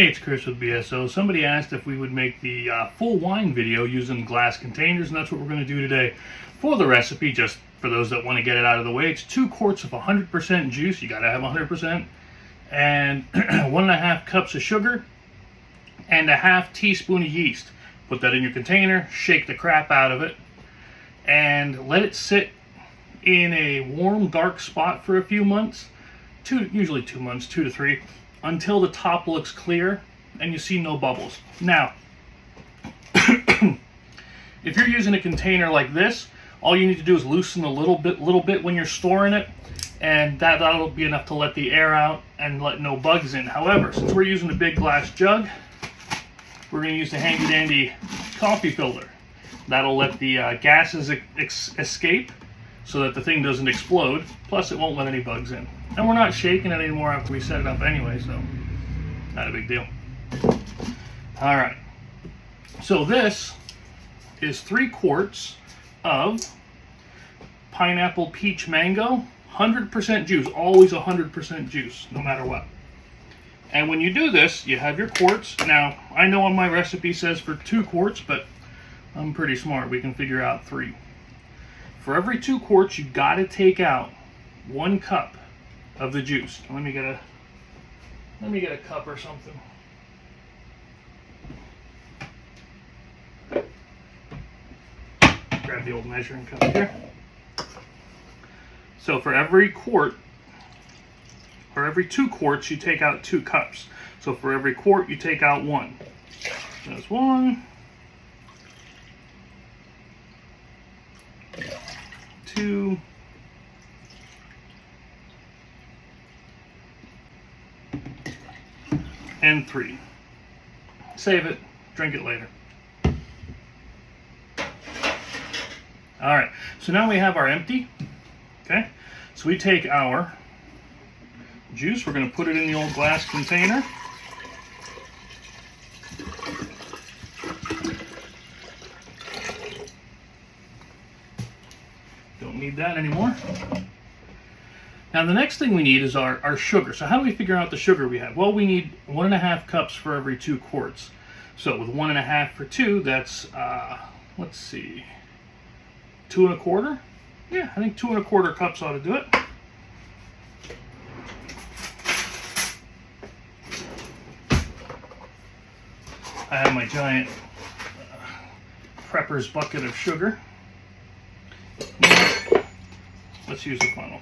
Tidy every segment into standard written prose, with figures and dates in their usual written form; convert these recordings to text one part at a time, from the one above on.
Hey, it's Chris with BSO. Somebody asked if we would make the full wine video using glass containers, and that's what we're going to do today for the recipe, just for those that want to get it out of the way. It's 2 quarts of 100% juice. You got to have 100%. And 1.5 cups of sugar and a half teaspoon of yeast. Put that in your container, shake the crap out of it, and let it sit in a warm, dark spot for a few months. Usually 2 months, 2 to 3. Until the top looks clear and you see no bubbles. Now, if you're using a container like this, all you need to do is loosen a little bit when you're storing it, and that'll be enough to let the air out and let no bugs in. However, since we're using a big glass jug, we're going to use the handy dandy coffee filter. That'll let the gases escape so that the thing doesn't explode, plus it won't let any bugs in. And we're not shaking it anymore after we set it up anyway, so not a big deal. All right, so this is 3 quarts of pineapple, peach, mango, 100% juice, always 100% juice, no matter what. And when you do this, you have your quarts. Now, I know on my recipe says for 2 quarts, but I'm pretty smart. We can figure out 3. For every 2 quarts, you got to take out 1 cup of the juice. Let me get a cup or something. Grab the old measuring cup here. So for every quart, or every 2 quarts, you take out 2 cups. So for every quart, you take out 1. There's 1, 2, and 3. Save it, drink it later. All right, so now we have our empty, okay? So we take our juice, we're gonna put it in the old glass container. Don't need that anymore. Now the next thing we need is our sugar. So how do we figure out the sugar we have? Well, we need 1.5 cups for every 2 quarts. So with 1.5 for 2, that's, let's see, 2 1/4? Yeah, I think 2 1/4 cups ought to do it. I have my giant prepper's bucket of sugar. Now, let's use the funnel.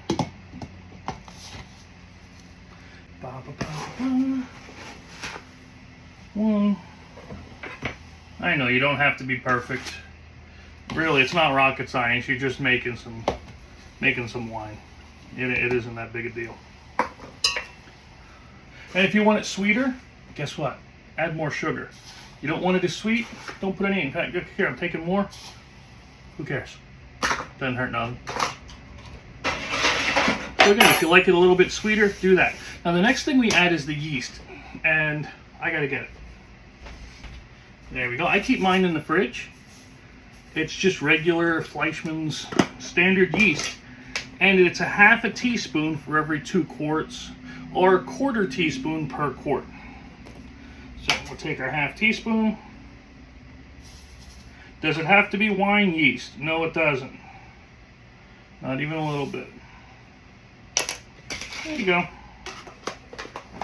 One. I know you don't have to be perfect. Really, it's not rocket science. You're just making some wine. It isn't that big a deal. And if you want it sweeter, guess what? Add more sugar. You don't want it as sweet? Don't put any in. In fact, here, I'm taking more. Who cares? Doesn't hurt nothing. So again, if you like it a little bit sweeter, do that. Now the next thing we add is the yeast, and I gotta get it. There we go. I keep mine in the fridge. It's just regular Fleischmann's standard yeast, and it's a half a teaspoon for every 2 quarts, or 1/4 teaspoon per quart. So we'll take our half teaspoon. Does it have to be wine yeast? No, it doesn't. Not even a little bit. There you go.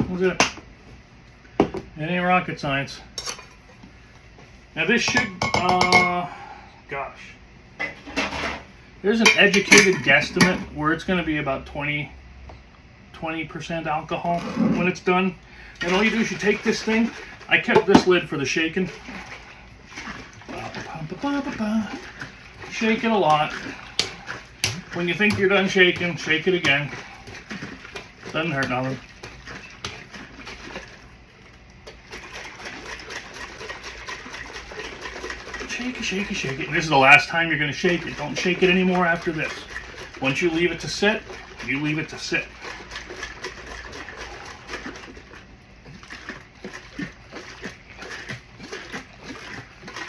That's it. It ain't rocket science. Now this should, gosh. There's an educated guesstimate where it's going to be about 20% alcohol when it's done. And all you do is you take this thing. I kept this lid for the shaking. Shake it a lot. When you think you're done shaking, shake it again. Doesn't hurt nothing. Shake it, shake it, shake it. And this is the last time you're going to shake it. Don't shake it anymore after this. Once you leave it to sit, you leave it to sit.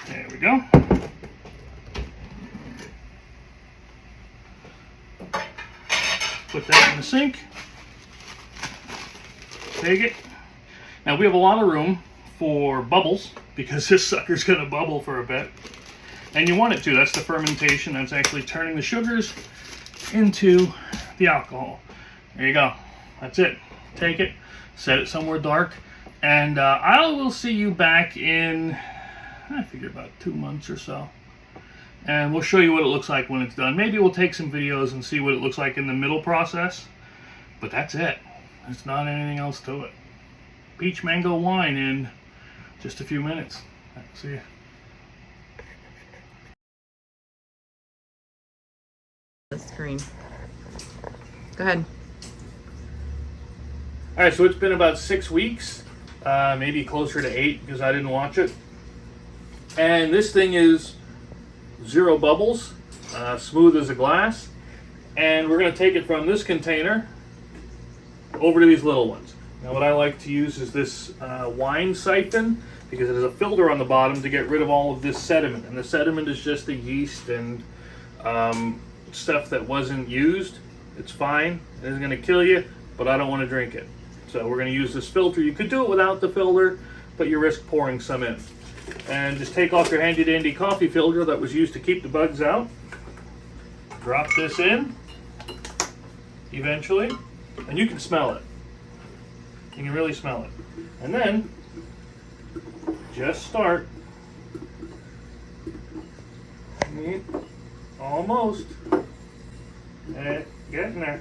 There we go. Put that in the sink. Take it. Now we have a lot of room for bubbles because this sucker's going to bubble for a bit. And you want it to. That's the fermentation. That's actually turning the sugars into the alcohol. There you go. That's it. Take it, set it somewhere dark, and I will see you back in, I figure, about 2 months or so. And we'll show you what it looks like when it's done. Maybe we'll take some videos and see what it looks like in the middle process. But that's it. There's not anything else to it. Peach mango wine in just a few minutes. See you. The screen. Go ahead. All right, so it's been about 6 weeks, maybe closer to 8 because I didn't watch it. And this thing is 0 bubbles, smooth as a glass. And we're going to take it from this container over to these little ones. Now what I like to use is this wine siphon because it has a filter on the bottom to get rid of all of this sediment. And the sediment is just the yeast and stuff that wasn't used. It's fine. It isn't going to kill you, but I don't want to drink it. So we're going to use this filter. You could do it without the filter, but you risk pouring some in. And just take off your handy dandy coffee filter that was used to keep the bugs out. Drop this in eventually, and you can smell it. You can really smell it. And then just start. Almost. And getting there.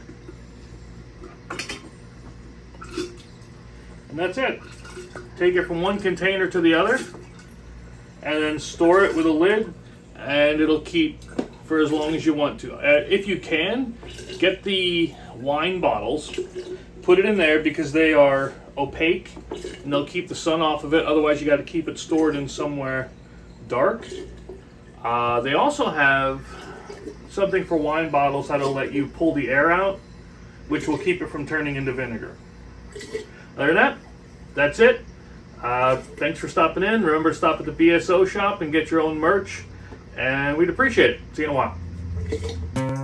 And that's it. Take it from one container to the other and then store it with a lid, and it'll keep for as long as you want to. If you can, get the wine bottles, put it in there because they are opaque and they'll keep the sun off of it. Otherwise, you got to keep it stored in somewhere dark. They also have something for wine bottles that'll let you pull the air out, which will keep it from turning into vinegar. Other than that, that's it. Thanks for stopping in. Remember to stop at the BSO shop and get your own merch, and we'd appreciate it. See you in a while.